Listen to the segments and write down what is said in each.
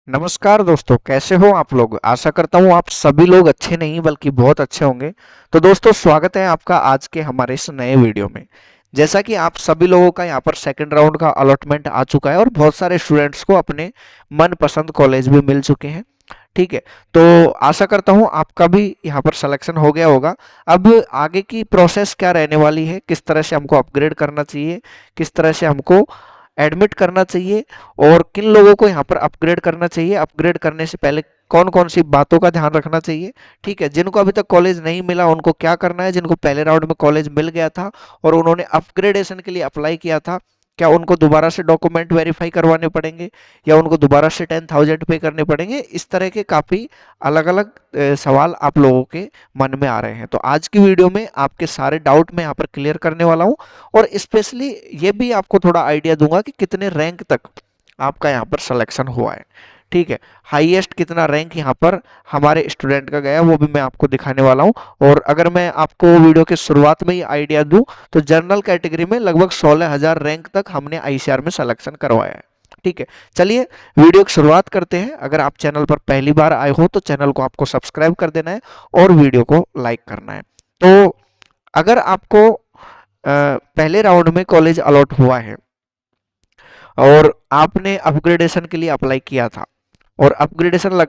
नमस्कार दोस्तों, कैसे हो आप लोग। आशा करता हूँ आप सभी लोग अच्छे नहीं बल्कि बहुत अच्छे होंगे। तो दोस्तों, स्वागत है आपका आज के हमारे इस नए वीडियो में। जैसा कि आप सभी लोगों का यहाँ पर सेकंड राउंड का अलॉटमेंट आ चुका है और बहुत सारे स्टूडेंट्स को अपने मनपसंद कॉलेज भी मिल चुके हैं। ठीक है। तो आशा करता हूँ आपका भी यहाँ पर सिलेक्शन हो गया होगा। अब आगे की प्रोसेस क्या रहने वाली है, किस तरह से हमको अपग्रेड करना चाहिए, किस तरह से हमको एडमिट करना चाहिए और किन लोगों को यहाँ पर अपग्रेड करना चाहिए, अपग्रेड करने से पहले कौन कौन सी बातों का ध्यान रखना चाहिए। ठीक है। जिनको अभी तक कॉलेज नहीं मिला उनको क्या करना है, जिनको पहले राउंड में कॉलेज मिल गया था और उन्होंने अपग्रेडेशन के लिए अप्लाई किया था, क्या उनको दोबारा से डॉक्यूमेंट वेरीफाई करवाने पड़ेंगे या उनको दोबारा से 10,000 पे करने पड़ेंगे। इस तरह के काफ़ी अलग अलग सवाल आप लोगों के मन में आ रहे हैं। तो आज की वीडियो में आपके सारे डाउट मैं यहाँ पर क्लियर करने वाला हूँ और स्पेशली ये भी आपको थोड़ा आइडिया दूंगा कि कितने रैंक तक आपका यहाँ पर सिलेक्शन हुआ है। ठीक है। हाईएस्ट कितना रैंक यहाँ पर हमारे स्टूडेंट का गया वो भी मैं आपको दिखाने वाला हूँ। और अगर मैं आपको वीडियो के शुरुआत में ही आइडिया दूं तो जनरल कैटेगरी में लगभग 16,000 रैंक तक हमने आईसीआर में सिलेक्शन करवाया है। ठीक है। चलिए वीडियो की शुरुआत करते हैं। अगर आप चैनल पर पहली बार आए हो तो चैनल को आपको सब्सक्राइब कर देना है और वीडियो को लाइक करना है। तो अगर आपको पहले राउंड में कॉलेज अलॉट हुआ है और आपने अपग्रेडेशन के लिए अप्लाई किया था और अपग्रेडेशन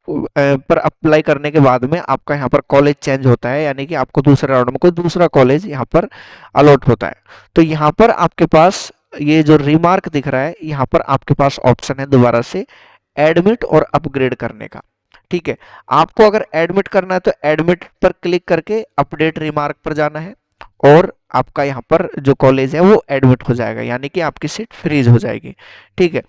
पर अप्लाई करने के बाद में आपका यहाँ पर कॉलेज चेंज होता है, यानी कि आपको दूसरे राउंड में कोई दूसरा कॉलेज यहाँ पर अलॉट होता है। तो यहाँ पर आपके पास ये जो रिमार्क दिख रहा है, यहाँ पर आपके पास ऑप्शन है दोबारा से एडमिट और अपग्रेड करने का। ठीक है। आपको अगर एडमिट करना है तो एडमिट पर क्लिक करके अपडेट रिमार्क पर जाना है और आपका यहाँ पर जो कॉलेज है वो एडमिट हो जाएगा, यानी कि आपकी सीट फ्रीज हो जाएगी। ठीक है।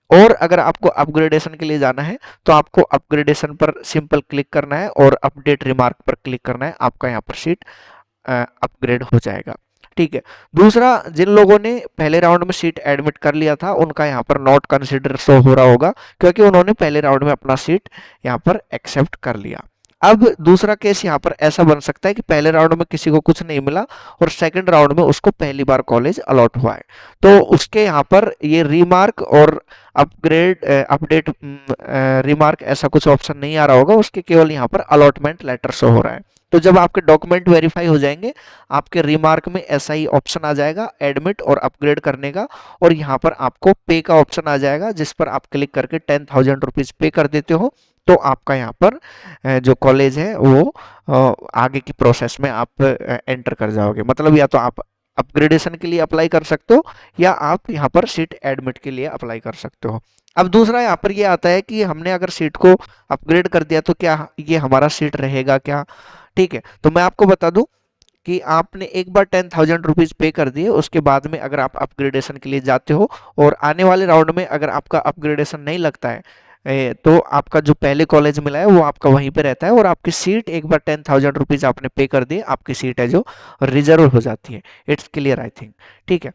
और अगर आपको अपग्रेडेशन के लिए जाना है तो आपको अपग्रेडेशन पर सिंपल क्लिक करना है और अपडेट रिमार्क पर क्लिक करना है, आपका यहाँ पर सीट अपग्रेड हो जाएगा। ठीक है। दूसरा, जिन लोगों ने पहले राउंड में सीट एडमिट कर लिया था उनका यहाँ पर नॉट कंसिडर शो हो रहा होगा क्योंकि उन्होंने पहले राउंड में अपना सीट यहाँ पर एक्सेप्ट कर लिया। अब दूसरा केस यहाँ पर ऐसा बन सकता है कि पहले राउंड में किसी को कुछ नहीं मिला और सेकंड राउंड में उसको पहली बार कॉलेज अलॉट हुआ है, तो उसके यहाँ पर ये रीमार्क और अपग्रेड अपडेट रिमार्क ऐसा कुछ ऑप्शन नहीं आ रहा होगा, उसके केवल यहाँ पर अलॉटमेंट लेटर शो हो रहा है। तो जब आपके डॉक्यूमेंट वेरीफाई हो जाएंगे आपके रिमार्क में ऐसा ही ऑप्शन आ जाएगा एडमिट और अपग्रेड करने का, और यहाँ पर आपको पे का ऑप्शन आ जाएगा जिस पर आप क्लिक करके 10,000 रुपीज पे कर देते हो तो आपका यहाँ पर जो कॉलेज है वो आगे की प्रोसेस में आप एंटर कर जाओगे। मतलब या तो आप अपग्रेडेशन के लिए अप्लाई कर सकते हो या आप यहाँ पर सीट एडमिट के लिए अप्लाई कर सकते हो। अब दूसरा यहाँ पर ये आता है कि हमने अगर सीट को अपग्रेड कर दिया तो क्या ये हमारा सीट रहेगा क्या। ठीक है। तो मैं आपको बता दूं कि आपने एक बार 10,000 रुपीज पे कर दिए, उसके बाद में अगर आप अपग्रेडेशन के लिए जाते हो और आने वाले राउंड में अगर आपका अपग्रेडेशन नहीं लगता है तो आपका जो पहले कॉलेज मिला है वो आपका वहीं पे रहता है और आपकी सीट एक बार 10,000 रुपीज आपने पे कर दिए आपकी सीट है जो रिजर्व हो जाती है। It's clear I think. ठीक है।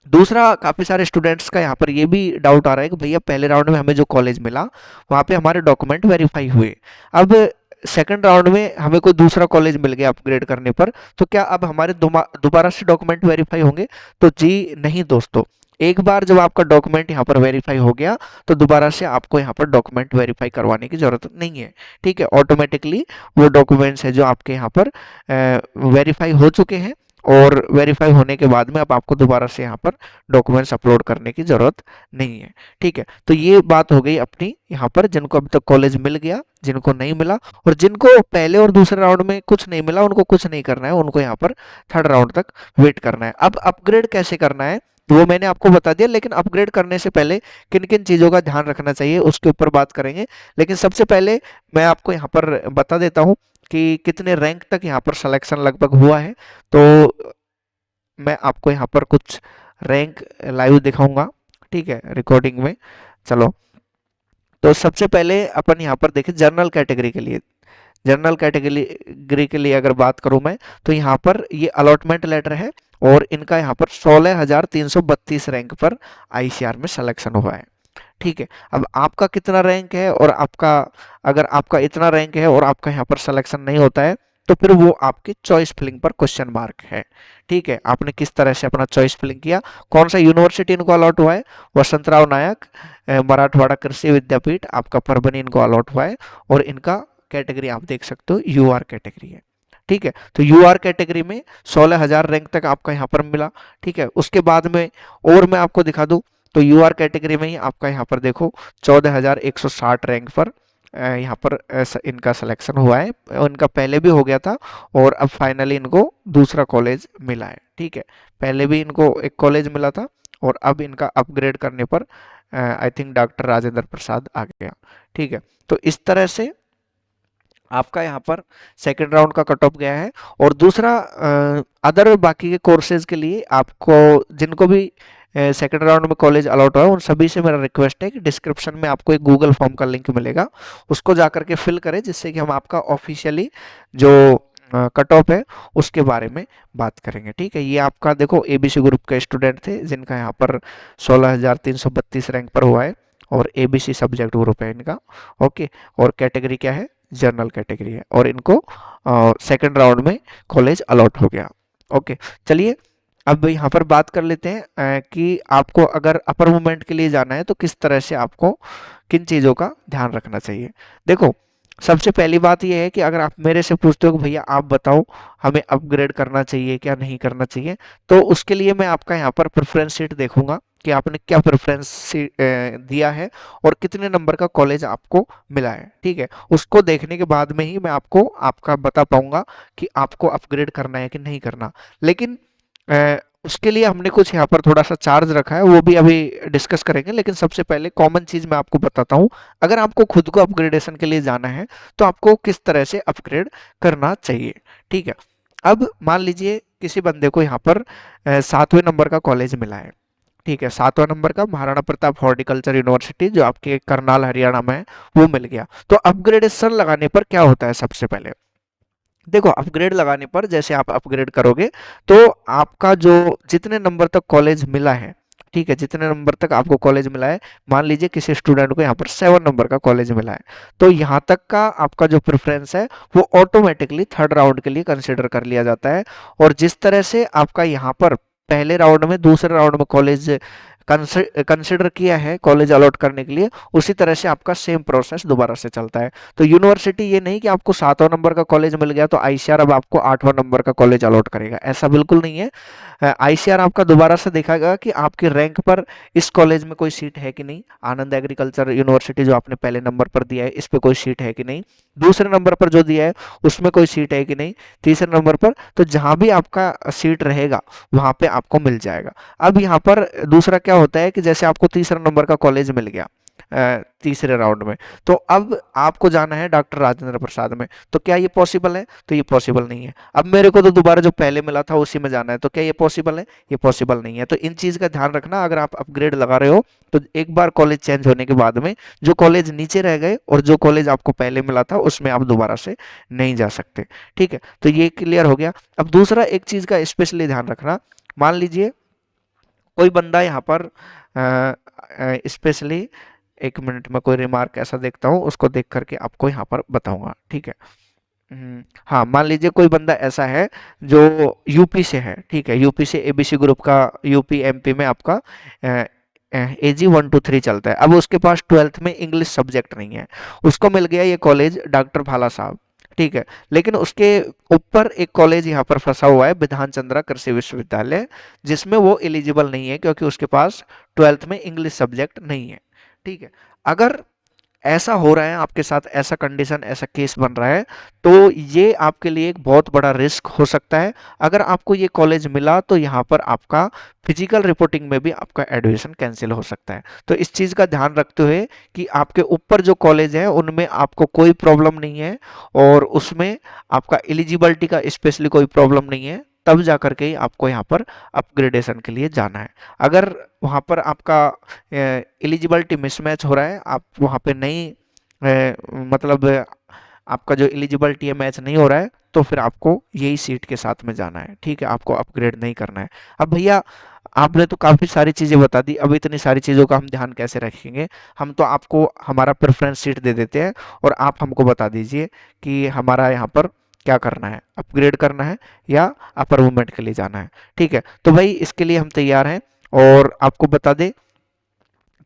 दूसरा, काफी सारे स्टूडेंट्स का यहाँ पर ये भी डाउट आ रहा है कि भैया पहले राउंड में हमें जो कॉलेज मिला वहाँ पे हमारे डॉक्यूमेंट वेरीफाई हुए, अब सेकंड राउंड में हमें कोई दूसरा कॉलेज मिल गया अपग्रेड करने पर, तो क्या अब हमारे दोबारा से डॉक्यूमेंट वेरीफाई होंगे। तो जी नहीं दोस्तों, एक बार जब आपका डॉक्यूमेंट यहाँ पर वेरीफाई हो गया तो दोबारा से आपको यहाँ पर डॉक्यूमेंट वेरीफाई करवाने की जरूरत नहीं है। ठीक है। ऑटोमेटिकली वो डॉक्यूमेंट्स है जो आपके यहाँ पर वेरीफाई हो चुके हैं और वेरीफाई होने के बाद में अब आपको दोबारा से यहाँ पर डॉक्यूमेंट्स अपलोड करने की जरूरत नहीं है। ठीक है। तो ये बात हो गई अपनी यहाँ पर जिनको अभी तक कॉलेज मिल गया, जिनको नहीं मिला, और जिनको पहले और दूसरे राउंड में कुछ नहीं मिला उनको कुछ नहीं करना है, उनको यहाँ पर थर्ड राउंड तक वेट करना है। अब अपग्रेड कैसे करना है वो मैंने आपको बता दिया, लेकिन अपग्रेड करने से पहले किन किन चीज़ों का ध्यान रखना चाहिए उसके ऊपर बात करेंगे। लेकिन सबसे पहले मैं आपको यहाँ पर बता देता हूँ कि कितने रैंक तक यहाँ पर सिलेक्शन लगभग हुआ है। तो मैं आपको यहाँ पर कुछ रैंक लाइव दिखाऊंगा। ठीक है, रिकॉर्डिंग में। चलो, तो सबसे पहले अपन यहाँ पर देखें जनरल कैटेगरी के लिए। जनरल कैटेगरी के लिए अगर बात करूं मैं तो यहाँ पर ये अलॉटमेंट लेटर है और इनका यहाँ पर 16,332 रैंक पर आईसीआर में सिलेक्शन हुआ है। ठीक है। अब आपका कितना रैंक है और आपका, अगर आपका इतना रैंक है और आपका यहाँ पर सिलेक्शन नहीं होता है तो फिर वो आपकी चॉइस फिलिंग पर क्वेश्चन मार्क है। ठीक है। आपने किस तरह से अपना चॉइस फिलिंग किया, कौन सा यूनिवर्सिटी इनको अलॉट हुआ है, वसंतराव नायक मराठवाड़ा कृषि विद्यापीठ आपका परभनी इनको अलॉट हुआ है, और इनका कैटेगरी आप देख सकते हो यूआर कैटेगरी है। ठीक है, तो यूआर कैटेगरी में 16,000 रैंक तक आपका यहाँ पर मिला। ठीक है, उसके बाद में और मैं आपको दिखा दूं, तो यूआर कैटेगरी में ही आपका यहाँ पर देखो 14,160 रैंक पर यहाँ पर इनका सिलेक्शन हुआ है। इनका पहले भी हो गया था, और अब फाइनली इनको दूसरा कॉलेज मिला है। ठीक है, पहले भी इनको एक कॉलेज मिला था, और अब इनका अपग्रेड करने पर I think doctor Rajendra Prasad आ गया। ठीक है, तो इस तरह से आपका यहाँ पर सेकेंड राउंड का कट ऑफ गया है। और दूसरा अदर बाकी के कोर्सेज के लिए आपको जिनको भी सेकेंड राउंड में कॉलेज अलॉट हुआ है, उन सभी से मेरा रिक्वेस्ट है कि डिस्क्रिप्शन में आपको एक गूगल फॉर्म का लिंक मिलेगा, उसको जा करके फिल करें, जिससे कि हम आपका ऑफिशियली जो कट ऑफ है उसके बारे में बात करेंगे। ठीक है, ये आपका देखो एबीसी ग्रुप के स्टूडेंट थे जिनका यहाँ पर 16,332 रैंक पर हुआ है, और एबीसी सब्जेक्ट ग्रुप है इनका। ओके, और कैटेगरी क्या है, जनरल कैटेगरी है, और इनको सेकंड राउंड में कॉलेज अलॉट हो गया। ओके, चलिए अब यहाँ पर बात कर लेते हैं कि आपको अगर अपर मूवमेंट के लिए जाना है तो किस तरह से आपको किन चीज़ों का ध्यान रखना चाहिए। देखो, सबसे पहली बात यह है कि अगर आप मेरे से पूछते हो कि भैया आप बताओ हमें अपग्रेड करना चाहिए क्या नहीं करना चाहिए, तो उसके लिए मैं आपका यहाँ पर प्रेफरेंस शीट देखूंगा कि आपने क्या प्रेफरेंस दिया है और कितने नंबर का कॉलेज आपको मिला है। ठीक है, उसको देखने के बाद में ही मैं आपको आपका बता पाऊंगा कि आपको अपग्रेड करना है कि नहीं करना। लेकिन उसके लिए हमने कुछ यहाँ पर थोड़ा सा चार्ज रखा है, वो भी अभी डिस्कस करेंगे। लेकिन सबसे पहले कॉमन चीज मैं आपको बताता हूँ, अगर आपको खुद को अपग्रेडेशन के लिए जाना है तो आपको किस तरह से अपग्रेड करना चाहिए। ठीक है, अब मान लीजिए किसी बंदे को यहाँ पर 7वें नंबर का कॉलेज मिला है। ठीक है, 7वां नंबर का महाराणा प्रताप हॉर्टिकल्चर यूनिवर्सिटी जो आपके करनाल हरियाणा में है वो मिल गया। तो अपग्रेडेशन लगाने पर क्या होता है, सबसे पहले देखो अपग्रेड लगाने पर जैसे आप अपग्रेड करोगे तो आपका जो जितने नंबर तक कॉलेज मिला है, ठीक है, जितने नंबर तक आपको कॉलेज मिला है, मान लीजिए किसी स्टूडेंट को यहाँ पर 7 नंबर का कॉलेज मिला है, तो यहाँ तक का आपका जो प्रेफरेंस है वो ऑटोमेटिकली थर्ड राउंड के लिए कंसिडर कर लिया जाता है। और जिस तरह से आपका यहाँ पर पहले राउंड में दूसरे राउंड में कॉलेज कंसिडर किया है कॉलेज अलॉट करने के लिए, उसी तरह से आपका सेम प्रोसेस दोबारा से चलता है। तो यूनिवर्सिटी ये नहीं कि आपको 7वां नंबर का कॉलेज मिल गया तो आईसीआर अब आपको 8वां नंबर का कॉलेज अलॉट करेगा, ऐसा बिल्कुल नहीं है। आईसीआर आपका दोबारा से देखेगा कि आपके रैंक पर इस कॉलेज में कोई सीट है कि नहीं, आनंद एग्रीकल्चर यूनिवर्सिटी जो आपने पहले नंबर पर दिया है इस पे कोई सीट है कि नहीं, दूसरे नंबर पर जो दिया है उसमें कोई सीट है कि नहीं, तीसरे नंबर पर, तो जहां भी आपका सीट रहेगा वहां पे आपको मिल जाएगा। अब यहाँ पर दूसरा क्या होता है कि जैसे आपको तीसरा नंबर का कॉलेज मिल गया तीसरे राउंड में, तो अब आपको जाना है डॉक्टर राजेंद्र प्रसाद में, तो क्या ये पॉसिबल है, तो ये पॉसिबल नहीं है। अब मेरे को तो दोबारा जो पहले मिला था उसी में जाना है, तो क्या ये पॉसिबल है, ये पॉसिबल नहीं है। तो इन चीज का ध्यान रखना, अगर आप अपग्रेड लगा रहे हो तो एक बार कॉलेज चेंज होने के बाद में जो कॉलेज नीचे रह गए और जो कॉलेज आपको पहले मिला था उसमें आप दोबारा से नहीं जा सकते। ठीक है, तो ये क्लियर हो गया। अब दूसरा एक चीज का स्पेशली ध्यान रखना, मान लीजिए कोई बंदा यहाँ पर स्पेशली, एक मिनट में कोई रिमार्क ऐसा देखता हूँ उसको देख करके आपको यहाँ पर बताऊंगा। ठीक है, हाँ, मान लीजिए कोई बंदा ऐसा है जो यूपी से है, ठीक है, यूपी से एबीसी ग्रुप का, यूपी एमपी में आपका एजी 1 2 3 चलता है। अब उसके पास 12th में इंग्लिश सब्जेक्ट नहीं है, उसको मिल गया ये कॉलेज डॉक्टर भाला साहब, ठीक है, लेकिन उसके ऊपर एक कॉलेज यहाँ पर फंसा हुआ है विधान चंद्रा कृषि विश्वविद्यालय, जिसमें वो एलिजिबल नहीं है क्योंकि उसके पास 12th में इंग्लिश सब्जेक्ट नहीं है। ठीक है, अगर ऐसा हो रहा है आपके साथ, ऐसा कंडीशन, ऐसा केस बन रहा है, तो ये आपके लिए एक बहुत बड़ा रिस्क हो सकता है। अगर आपको ये कॉलेज मिला तो यहाँ पर आपका फिजिकल रिपोर्टिंग में भी आपका एडमिशन कैंसिल हो सकता है। तो इस चीज़ का ध्यान रखते हुए कि आपके ऊपर जो कॉलेज है उनमें आपको कोई प्रॉब्लम नहीं है और उसमें आपका एलिजिबिलिटी का स्पेशली कोई प्रॉब्लम नहीं है, तब जा करके ही आपको यहाँ पर अपग्रेडेशन के लिए जाना है। अगर वहाँ पर आपका एलिजिबिलिटी मिसमैच हो रहा है, आप वहाँ पे नहीं मतलब आपका जो एलिजिबिलिटी है मैच नहीं हो रहा है, तो फिर आपको यही सीट के साथ में जाना है। ठीक है, आपको अपग्रेड नहीं करना है। अब भैया आपने तो काफ़ी सारी चीज़ें बता दी, अब इतनी सारी चीज़ों का हम ध्यान कैसे रखेंगे। हम तो आपको हमारा प्रेफरेंस सीट दे देते हैं और आप हमको बता दीजिए कि हमारा यहाँ पर क्या करना है, अपग्रेड करना है या अपर मूवमेंट के लिए जाना है। ठीक है, तो भाई इसके लिए हम तैयार हैं। और आपको बता दें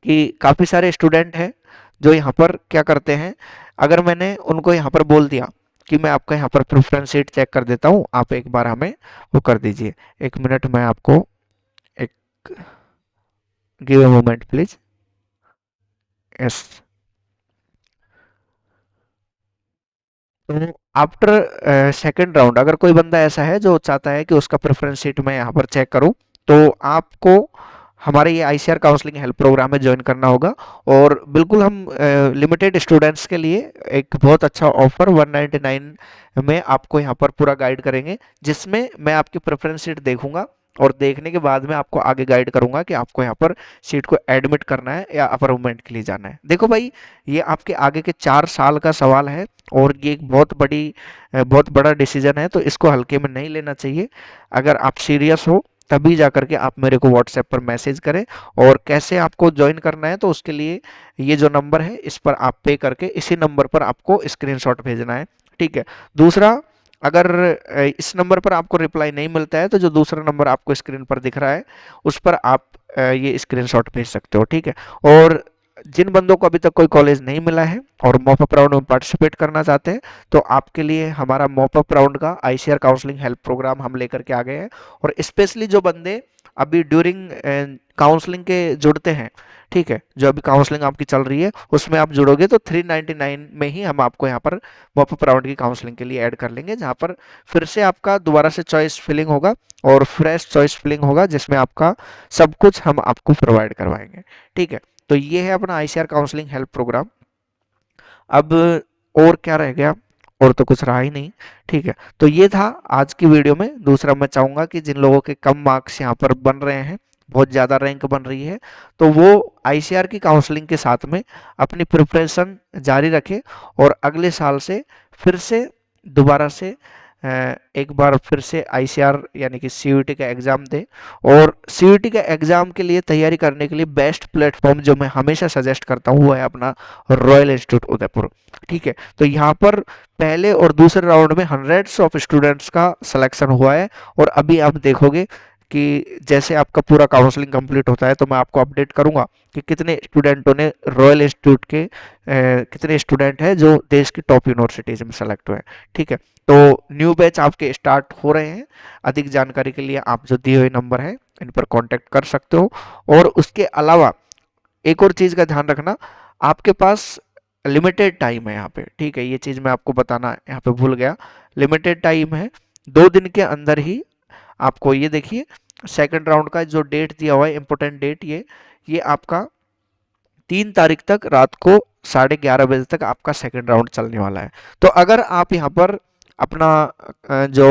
कि काफ़ी सारे स्टूडेंट हैं जो यहाँ पर क्या करते हैं, अगर मैंने उनको यहाँ पर बोल दिया कि मैं आपका यहाँ पर प्रेफरेंस शीट चेक कर देता हूँ, आप एक बार हमें वो कर दीजिए। एक मिनट, मैं आपको एक, give a moment please. Yes. तो आफ्टर सेकंड राउंड अगर कोई बंदा ऐसा है जो चाहता है कि उसका प्रेफरेंस शीट मैं यहाँ पर चेक करूँ, तो आपको हमारे ये आईसीआर काउंसलिंग हेल्प प्रोग्राम में ज्वाइन करना होगा। और बिल्कुल हम लिमिटेड स्टूडेंट्स के लिए एक बहुत अच्छा ऑफर 199 में आपको यहाँ पर पूरा गाइड करेंगे, जिसमें मैं आपकी प्रेफरेंस शीट देखूंगा और देखने के बाद में आपको आगे गाइड करूंगा कि आपको यहाँ पर सीट को एडमिट करना है या अप्रूवमेंट के लिए जाना है। देखो भाई, ये आपके आगे के 4 साल का सवाल है और ये एक बहुत बड़ा डिसीजन है, तो इसको हल्के में नहीं लेना चाहिए। अगर आप सीरियस हो तभी जा करके आप मेरे को व्हाट्सएप पर मैसेज करें। और कैसे आपको ज्वाइन करना है, तो उसके लिए ये जो नंबर है इस पर आप पे करके इसी नंबर पर आपको स्क्रीनशॉट भेजना है, ठीक है। दूसरा, अगर इस नंबर पर आपको रिप्लाई नहीं मिलता है, तो जो दूसरा नंबर आपको स्क्रीन पर दिख रहा है उस पर आप ये स्क्रीनशॉट भेज सकते हो, ठीक है। और जिन बंदों को अभी तक कोई कॉलेज नहीं मिला है और मॉपअप राउंड में पार्टिसिपेट करना चाहते हैं, तो आपके लिए हमारा मॉपअप राउंड का आईसीआर काउंसलिंग हेल्प प्रोग्राम हम लेकर के आ गए हैं। और स्पेशली जो बंदे अभी ड्यूरिंग काउंसलिंग के जुड़ते हैं, ठीक है, जो अभी काउंसलिंग आपकी चल रही है उसमें आप जुड़ोगे, तो 399 में ही हम आपको यहाँ पर मॉपअप राउंड की काउंसलिंग के लिए ऐड कर लेंगे, जहाँ पर फिर से आपका दोबारा से चॉइस फिलिंग होगा और फ्रेश चॉइस फिलिंग होगा, जिसमें आपका सब कुछ हम आपको प्रोवाइड करवाएंगे, ठीक है। तो ये है अपना आईसीआर काउंसलिंग हेल्प प्रोग्राम। अब और क्या रह गया, और तो कुछ रहा ही नहीं, ठीक है। तो ये था आज की वीडियो में। दूसरा, मैं चाहूंगा कि जिन लोगों के कम मार्क्स यहाँ पर बन रहे हैं, बहुत ज़्यादा रैंक बन रही है, तो वो आईसीआर की काउंसलिंग के साथ में अपनी प्रिपरेशन जारी रखे और अगले साल से फिर से दोबारा से एक बार फिर से आईसीआर यानी कि सीयूईटी का एग्ज़ाम दे। और सीयूईटी का एग्ज़ाम के लिए तैयारी करने के लिए बेस्ट प्लेटफॉर्म जो मैं हमेशा सजेस्ट करता हूँ वो है अपना रॉयल इंस्टीट्यूट उदयपुर, ठीक है। तो यहाँ पर पहले और दूसरे राउंड में हंड्रेड्स ऑफ स्टूडेंट्स का सिलेक्शन हुआ है। और अभी आप देखोगे कि जैसे आपका पूरा काउंसलिंग कंप्लीट होता है, तो मैं आपको अपडेट करूंगा कि कितने स्टूडेंटों ने रॉयल इंस्टीट्यूट के कितने स्टूडेंट हैं जो देश की टॉप यूनिवर्सिटीज में सेलेक्ट हुए हैं, ठीक है। तो न्यू बैच आपके स्टार्ट हो रहे हैं। अधिक जानकारी के लिए आप जो दिए हुए नंबर है इन पर कांटेक्ट कर सकते हो। और उसके अलावा एक और चीज़ का ध्यान रखना, आपके पास लिमिटेड टाइम है यहाँ पे, ठीक है। ये चीज़ मैं आपको बताना यहाँ पे भूल गया, लिमिटेड टाइम है। 2 दिन के अंदर ही आपको, ये देखिए सेकंड राउंड का जो डेट दिया हुआ है, इंपोर्टेंट डेट, ये आपका 3 तारीख तक रात को 11:30 बजे तक आपका सेकंड राउंड चलने वाला है। तो अगर आप यहाँ पर अपना जो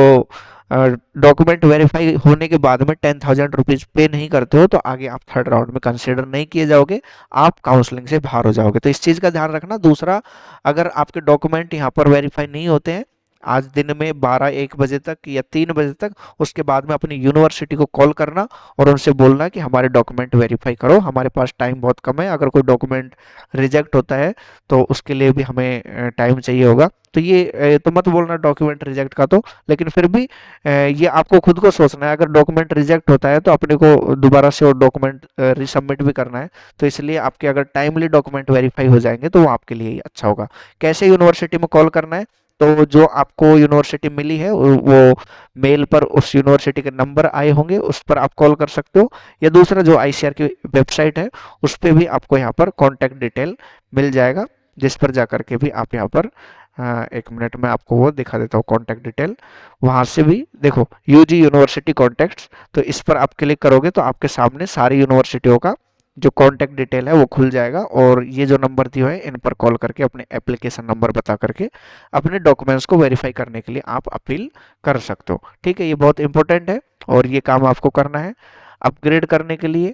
डॉक्यूमेंट वेरीफाई होने के बाद में 10,000 रुपीज पे नहीं करते हो, तो आगे आप थर्ड राउंड में कंसिडर नहीं किए जाओगे, आप काउंसलिंग से बाहर हो जाओगे। तो इस चीज़ का ध्यान रखना। दूसरा, अगर आपके डॉक्यूमेंट यहाँ पर वेरीफाई नहीं होते हैं आज दिन में 12-1 बजे तक या 3 बजे तक, उसके बाद में अपनी यूनिवर्सिटी को कॉल करना और उनसे बोलना कि हमारे डॉक्यूमेंट वेरीफाई करो, हमारे पास टाइम बहुत कम है। अगर कोई डॉक्यूमेंट रिजेक्ट होता है तो उसके लिए भी हमें टाइम चाहिए होगा। तो ये तो मत बोलना डॉक्यूमेंट रिजेक्ट का, तो लेकिन फिर भी ये आपको खुद को सोचना है। अगर डॉक्यूमेंट रिजेक्ट होता है तो अपने को दोबारा से वो डॉक्यूमेंट रिसबमिट भी करना है। तो इसलिए आपके अगर टाइमली डॉक्यूमेंट वेरीफाई हो जाएंगे तो वो आपके लिए ही अच्छा होगा। कैसे यूनिवर्सिटी में कॉल करना है, तो जो आपको यूनिवर्सिटी मिली है वो मेल पर उस यूनिवर्सिटी के नंबर आए होंगे, उस पर आप कॉल कर सकते हो। या दूसरा, जो आईसीआर की वेबसाइट है उस पर भी आपको यहाँ पर कॉन्टैक्ट डिटेल मिल जाएगा, जिस पर जा करके भी आप यहाँ पर एक मिनट में आपको वो दिखा देता हूँ कॉन्टैक्ट डिटेल। वहाँ से भी देखो, यूजी यूनिवर्सिटी कॉन्टैक्ट्स, तो इस पर आप क्लिक करोगे तो आपके सामने सारी यूनिवर्सिटियों का जो कॉन्टैक्ट डिटेल है वो खुल जाएगा। और ये जो नंबर दिए हुए हैं इन पर कॉल करके अपने एप्लीकेशन नंबर बता करके अपने डॉक्यूमेंट्स को वेरीफाई करने के लिए आप अपील कर सकते हो, ठीक है। ये बहुत इंपॉर्टेंट है और ये काम आपको करना है। अपग्रेड करने के लिए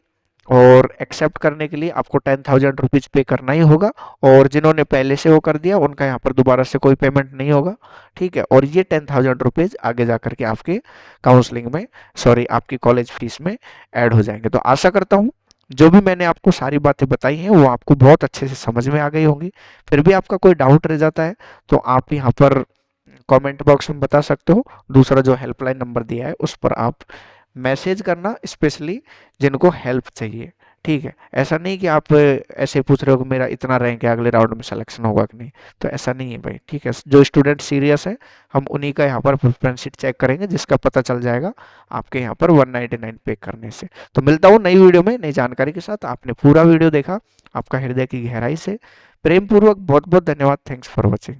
और एक्सेप्ट करने के लिए आपको 10,000 रुपीज पे करना ही होगा। और जिन्होंने पहले से वो कर दिया उनका यहाँ पर दोबारा से कोई पेमेंट नहीं होगा, ठीक है। और ये 10,000 रुपीज आगे जा करके आपके काउंसलिंग में, सॉरी, आपकी कॉलेज फीस में ऐड हो जाएंगे। तो आशा करता हूँ जो भी मैंने आपको सारी बातें बताई हैं वो आपको बहुत अच्छे से समझ में आ गई होंगी। फिर भी आपका कोई डाउट रह जाता है तो आप यहाँ पर कमेंट बॉक्स में बता सकते हो। दूसरा, जो हेल्पलाइन नंबर दिया है उस पर आप मैसेज करना, स्पेशली जिनको हेल्प चाहिए, ठीक है, ऐसा नहीं कि आप ऐसे पूछ रहे हो कि मेरा इतना रैंक है, अगले राउंड में सिलेक्शन होगा कि नहीं, तो ऐसा नहीं है भाई। ठीक है, जो स्टूडेंट सीरियस है हम उन्हीं का यहाँ पर प्रेफरेंस शीट चेक करेंगे, जिसका पता चल जाएगा आपके यहाँ पर 199 पे करने से। तो मिलता हूँ नई वीडियो में नई जानकारी के साथ। आपने पूरा वीडियो देखा, आपका हृदय की गहराई से प्रेम पूर्वक बहुत बहुत धन्यवाद। Thanks for watching.